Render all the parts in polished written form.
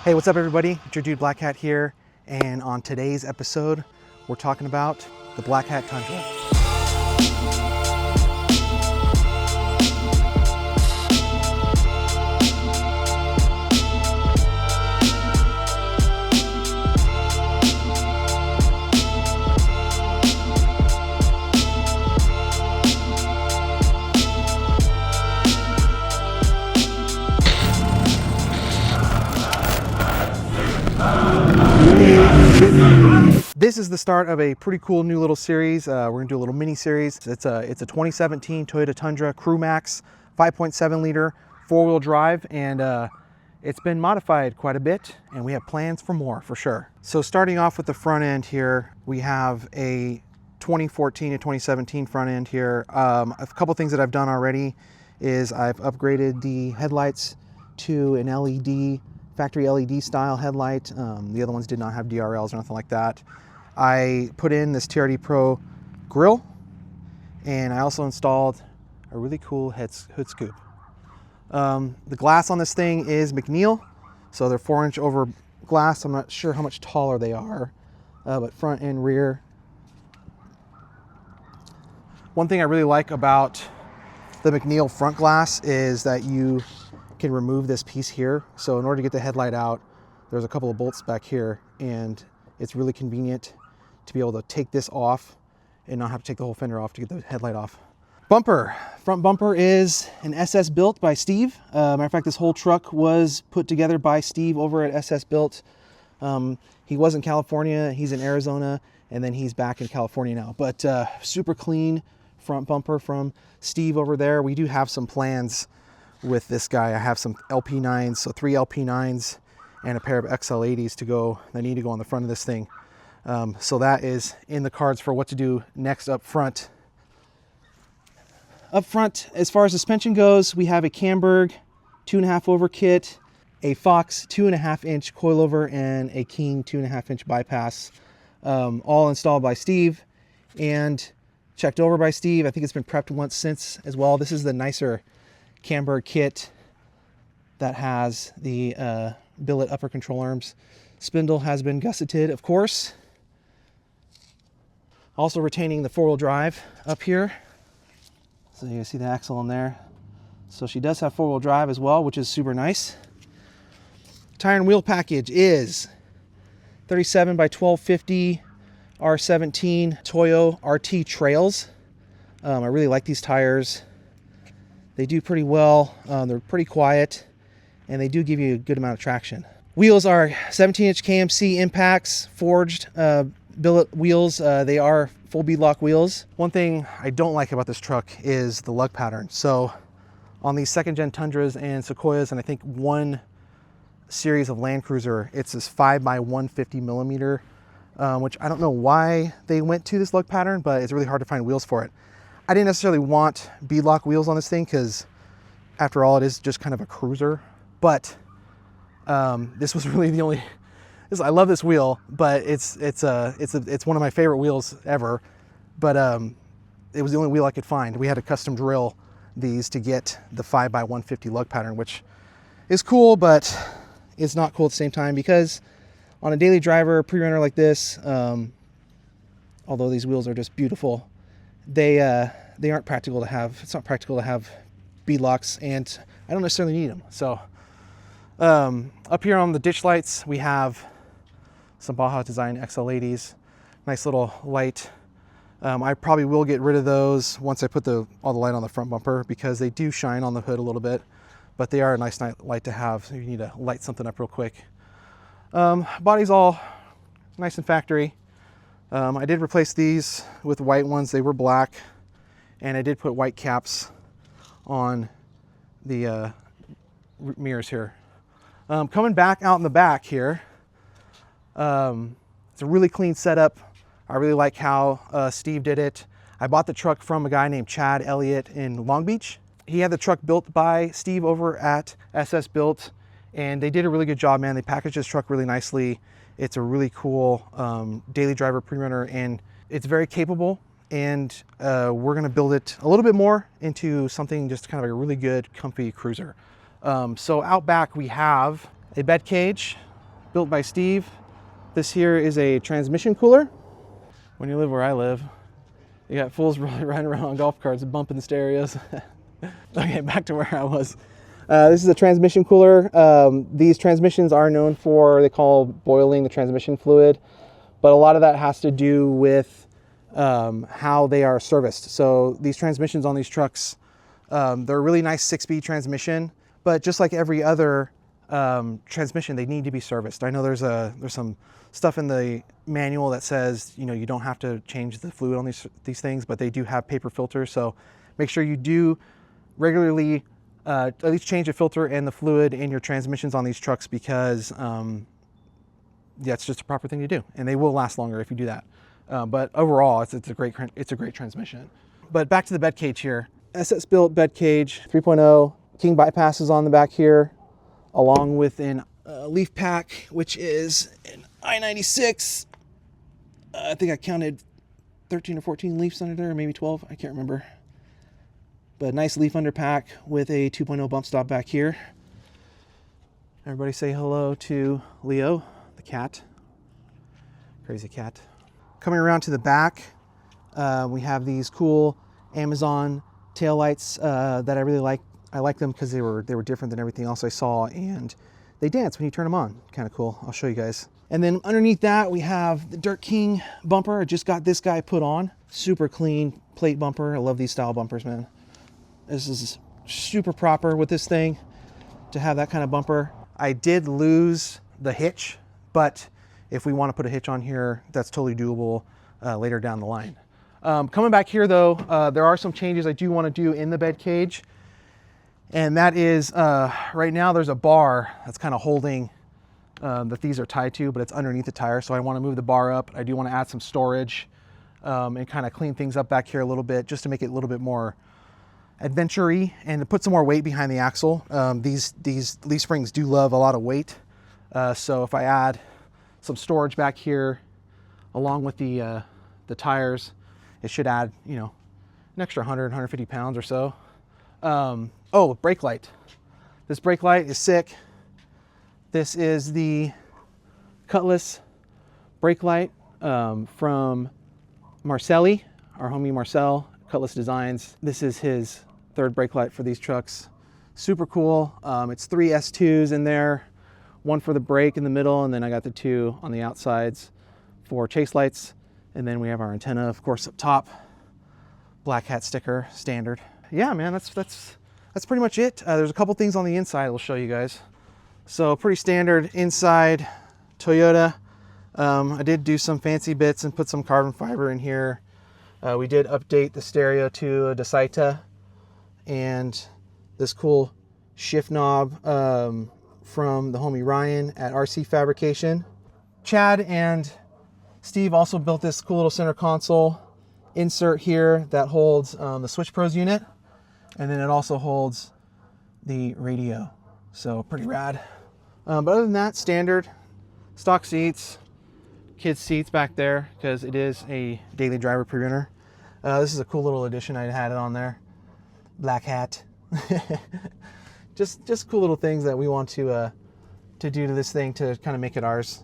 Hey, what's up everybody? It's your dude Black Hat here, and on today's episode, we're talking about the Black Hat Tundra. This is the start of a pretty cool new little series. We're gonna do a little mini series. It's a 2017 Toyota Tundra Crew Max 5.7 liter four-wheel drive, and it's been modified quite a bit, and we have plans for more for sure. So starting off with the front end here, we have a 2014 to 2017 front end here. A couple things that I've done already is I've upgraded the headlights to an LED, factory LED style headlight. The other ones did not have DRLs or nothing like that. I put in this TRD Pro grill, and I also installed a really cool hood scoop. The glass on this thing is McNeil, so they're 4-inch over glass. I'm not sure how much taller they are, but front and rear. One thing I really like about the McNeil front glass is that you can remove this piece here. So in order to get the headlight out, there's a couple of bolts back here, and it's really convenient to be able to take this off and not have to take the whole fender off to get the headlight off. Bumper. Front bumper is an SS Built by Steve. Matter of fact, this whole truck was put together by Steve over at SS Built. He was in California, he's in Arizona, and then he's back in California now. But super clean front bumper from Steve over there. We do have some plans with this guy. I have some LP9s, so 3 LP9s and a pair of XL80s that need to go on the front of this thing. So that is in the cards for what to do next up front. Up front, as far as suspension goes, we have a Camberg 2.5 over kit, a Fox 2.5-inch coilover, and a King 2.5-inch bypass, all installed by Steve and checked over by Steve. I think it's been prepped once since as well. This is the nicer Camberg kit that has the billet upper control arms. Spindle has been gusseted, of course. Also retaining the four-wheel drive up here. So you can see the axle in there. So she does have four-wheel drive as well, which is super nice. Tire and wheel package is 37 by 1250 R17 Toyo RT Trails. I really like these tires. They do pretty well. They're pretty quiet, and they do give you a good amount of traction. Wheels are 17-inch KMC Impacts forged billet wheels. They are full beadlock wheels. One thing I don't like about this truck is the lug pattern. So on these second-gen Tundras and Sequoias, and I think one series of Land Cruiser, it's this 5x150 millimeter, which I don't know why they went to this lug pattern, but it's really hard to find wheels for it. I didn't necessarily want beadlock wheels on this thing because after all, it is just kind of a cruiser, but this was really the only, I love this wheel, but it's one of my favorite wheels ever, but it was the only wheel I could find. We had to custom drill these to get the 5x150 lug pattern, which is cool, but it's not cool at the same time, because on a daily driver pre-runner like this, although these wheels are just beautiful, they aren't practical to have. It's not practical to have beadlocks, and I don't necessarily need them. So up here on the ditch lights, we have some Baja Design XL80s. Nice little light. I probably will get rid of those once I put all the light on the front bumper, because they do shine on the hood a little bit, but they are a nice light to have if you need to light something up real quick. Body's all nice and factory. I did replace these with white ones. They were black, and I did put white caps on the mirrors here. Coming back out in the back here, it's a really clean setup. I really like how Steve did it. I bought the truck from a guy named Chad Elliott in Long Beach. He had the truck built by Steve over at SS Built, and they did a really good job, man. They packaged this truck really nicely. It's a really cool daily driver pre-runner, and it's very capable, and we're gonna build it a little bit more into something just kind of a really good, comfy cruiser. So out back we have a bed cage, built by Steve. This here is a transmission cooler. When you live where I live, you got fools riding around on golf carts and bumping the stereos. Okay, back to where I was. This is a transmission cooler. These transmissions are known for, they call boiling the transmission fluid, but a lot of that has to do with how they are serviced. So these transmissions on these trucks, they're a really nice 6-speed transmission, but just like every other transmission, they need to be serviced. I know there's some stuff in the manual that says, you know, you don't have to change the fluid on these things, but they do have paper filters. So make sure you do regularly at least change the filter and the fluid in your transmissions on these trucks, because yeah, it's just a proper thing to do, and they will last longer if you do that. But overall, it's a great transmission. But back to the bed cage here. SS built bed cage 3.0, king bypasses on the back here, along with an leaf pack, which is an I-96. I think I counted 13 or 14 leafs under there, or maybe 12, I can't remember. But a nice leaf under pack with a 2.0 bump stop back here. Everybody say hello to Leo, the cat. Crazy cat. Coming around to the back, we have these cool Amazon taillights that I really like. I like them because they were different than everything else I saw, and they dance when you turn them on. Kind of cool. I'll show you guys. And then underneath that, we have the Dirt King bumper. I just got this guy put on. Super clean plate bumper. I love these style bumpers, man. This is super proper with this thing to have that kind of bumper. I did lose the hitch, but if we want to put a hitch on here, that's totally doable later down the line. Coming back here though, there are some changes I do want to do in the bed cage. And that is, right now there's a bar that's kind of holding that these are tied to, but it's underneath the tire. So I want to move the bar up. I do want to add some storage and kind of clean things up back here a little bit, just to make it a little bit more adventure-y and to put some more weight behind the axle. These leaf springs do love a lot of weight. So if I add some storage back here along with the tires, it should add, you know, an extra 100, 150 pounds or so. Oh, brake light. This brake light is sick. This is the Cutlass brake light from Marcelli, our homie Marcel, Cutlass Designs. This is his third brake light for these trucks. Super cool. It's 3 S2s in there, one for the brake in the middle, and then I got the 2 on the outsides for chase lights. And then we have our antenna, of course, up top. Black hat sticker, standard. Yeah, man, that's pretty much it. There's a couple things on the inside I'll show you guys. So pretty standard inside Toyota. I did do some fancy bits and put some carbon fiber in here. We did update the stereo to a Desaita, and this cool shift knob from the homie Ryan at RC Fabrication. Chad and Steve also built this cool little center console insert here that holds the Switch Pros unit, and then it also holds the radio. So pretty rad. But other than that, standard stock seats, kids seats back there because it is a daily driver Prerunner. This is a cool little addition. I had it on there. Black hat. just cool little things that we want to do to this thing to kind of make it ours,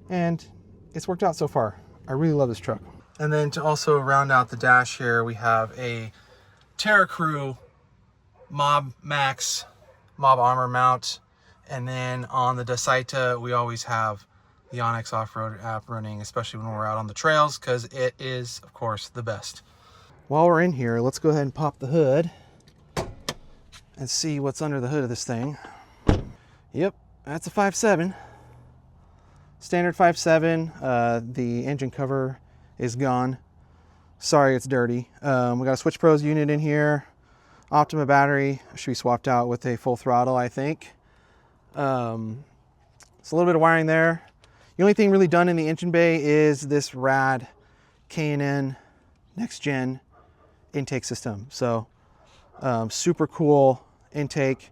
and it's worked out so far. I really love this truck. And then to also round out the dash here, we have a Terra Crew Mob Max Mob Armor mount. And then on the Desaita, we always have the Onyx off-road app running, especially when we're out on the trails, because it is, of course, the best. While we're in here, let's go ahead and pop the hood and see what's under the hood of this thing. Yep, that's a 5.7. Standard 5.7. The engine cover is gone. Sorry, it's dirty. We got a Switch Pros unit in here. Optima battery should be swapped out with a full throttle, I think. It's a little bit of wiring there. The only thing really done in the engine bay is this rad K&N next gen intake system. So super cool intake.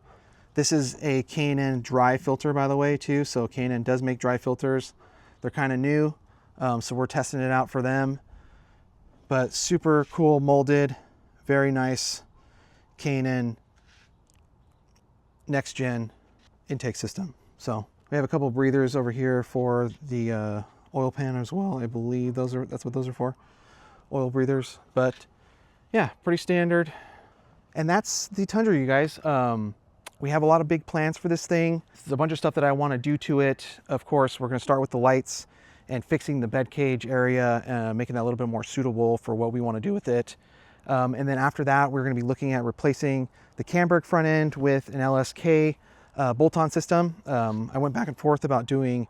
This is a K&N dry filter, by the way, too. So K&N does make dry filters. They're kind of new, so we're testing it out for them. But super cool molded, very nice K&N next gen intake system. So We have a couple breathers over here for the oil pan as well. I believe that's what those are for, oil breathers. But yeah, pretty standard. And that's the Tundra, you guys. We have a lot of big plans for this thing. There's a bunch of stuff that I want to do to it. Of course, we're going to start with the lights and fixing the bed cage area, making that a little bit more suitable for what we want to do with it. And then after that, we're going to be looking at replacing the camber front end with an LSK bolt-on system. I went back and forth about doing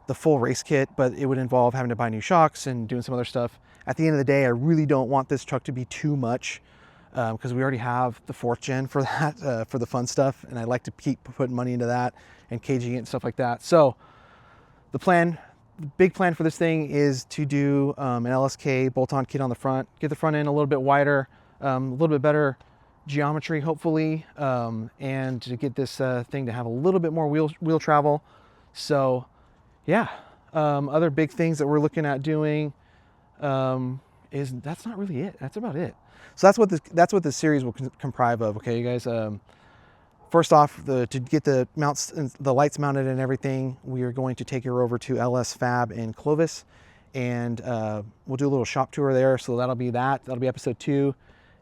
the full race kit, but it would involve having to buy new shocks and doing some other stuff. At the end of the day, I really don't want this truck to be too much, because we already have the 4th gen for that, for the fun stuff, and I like to keep putting money into that and caging it and stuff like that. So the big plan for this thing is to do an LSK bolt-on kit on the front, get the front end a little bit wider, a little bit better geometry hopefully, and to get this thing to have a little bit more wheel travel. So yeah, other big things that we're looking at doing that's not really it. That's about it. So that's what this series will comprise of. Okay, you guys. First off, to get the mounts, the lights mounted and everything, we are going to take her over to LS Fab in Clovis, and we'll do a little shop tour there. So that'll be episode 2.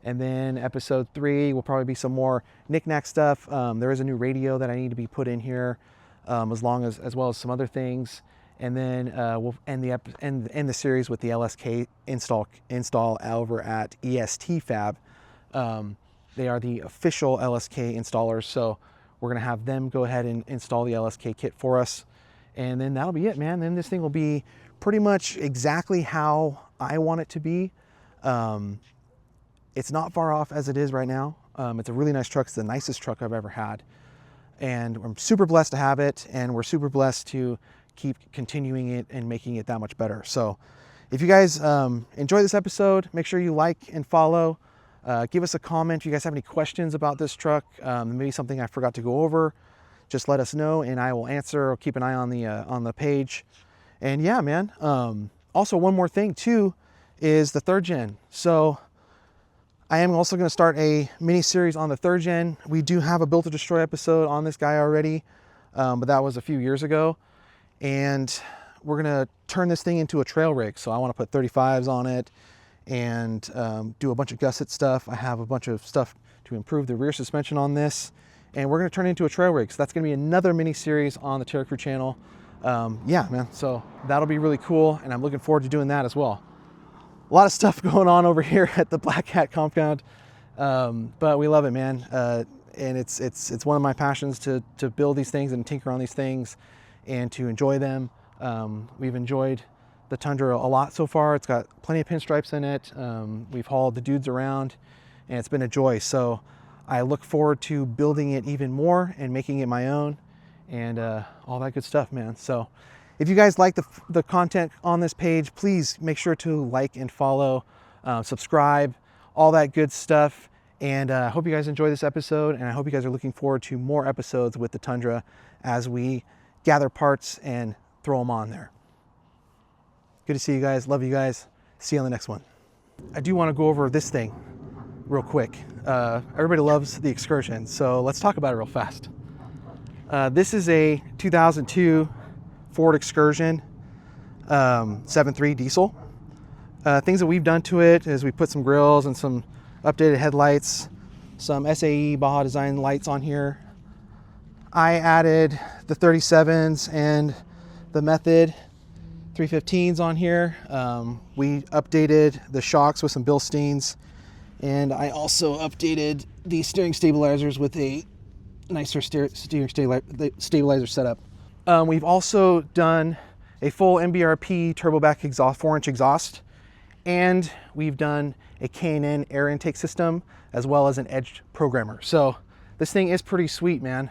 And then episode 3 will probably be some more knick-knack stuff. There is a new radio that I need to be put in here, as well as some other things. And then we'll end the series with the LSK install over at EST Fab. They are the official LSK installers, so we're gonna have them go ahead and install the LSK kit for us. And then that'll be it, man. Then this thing will be pretty much exactly how I want it to be. It's not far off as it is right now. It's a really nice truck. It's the nicest truck I've ever had. And I'm super blessed to have it, and we're super blessed to keep continuing it and making it that much better. So if you guys enjoy this episode, make sure you like and follow. Give us a comment if you guys have any questions about this truck, maybe something I forgot to go over. Just let us know and I will answer, or keep an eye on the page. And yeah, man. Also, one more thing too is the 3rd gen. So I am also going to start a mini series on the 3rd gen. We do have a Built to Destroy episode on this guy already, but that was a few years ago. And we're going to turn this thing into a trail rig. So I want to put 35s on it and do a bunch of gusset stuff. I have a bunch of stuff to improve the rear suspension on this, and we're going to turn it into a trail rig. So that's going to be another mini series on the Terra Crew channel. Yeah, man. So that'll be really cool, and I'm looking forward to doing that as well. A lot of stuff going on over here at the Black Hat compound, but we love it, man. And it's one of my passions to build these things and tinker on these things and to enjoy them. We've enjoyed the Tundra a lot so far. It's got plenty of pinstripes in it. We've hauled the dudes around, and it's been a joy. So I look forward to building it even more and making it my own, and all that good stuff, man. So if you guys like the content on this page, please make sure to like and follow, subscribe, all that good stuff. And I hope you guys enjoy this episode, and I hope you guys are looking forward to more episodes with the Tundra as we gather parts and throw them on there. Good to see you guys. Love you guys. See you on the next one. I do want to go over this thing real quick. Everybody loves the Excursion, so let's talk about it real fast. This is a 2002 Ford Excursion 7.3 diesel. Things that we've done to it is we put some grills and some updated headlights, some SAE Baja Design lights on here. I added the 37s and the Method 315s on here. We updated the shocks with some Bilsteins, and I also updated the steering stabilizers with a nicer steering stabilizer setup. We've also done a full MBRP turboback exhaust, 4-inch exhaust, and we've done a K&N air intake system as well as an Edge programmer. So this thing is pretty sweet, man.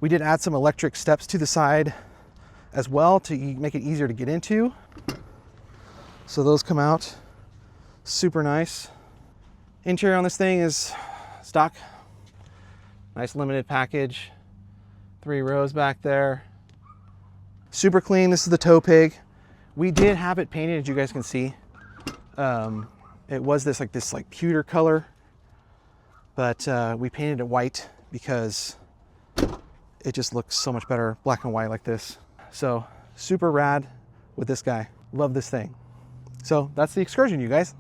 We did add some electric steps to the side as well to make it easier to get into. So those come out super nice. Interior on this thing is stock. Nice limited package. 3 rows back there. Super clean. This is the tow pig. We did have it painted, as you guys can see. It was this pewter color, but we painted it white because it just looks so much better black and white like this. So super rad with this guy. Love this thing. So that's the Excursion, you guys.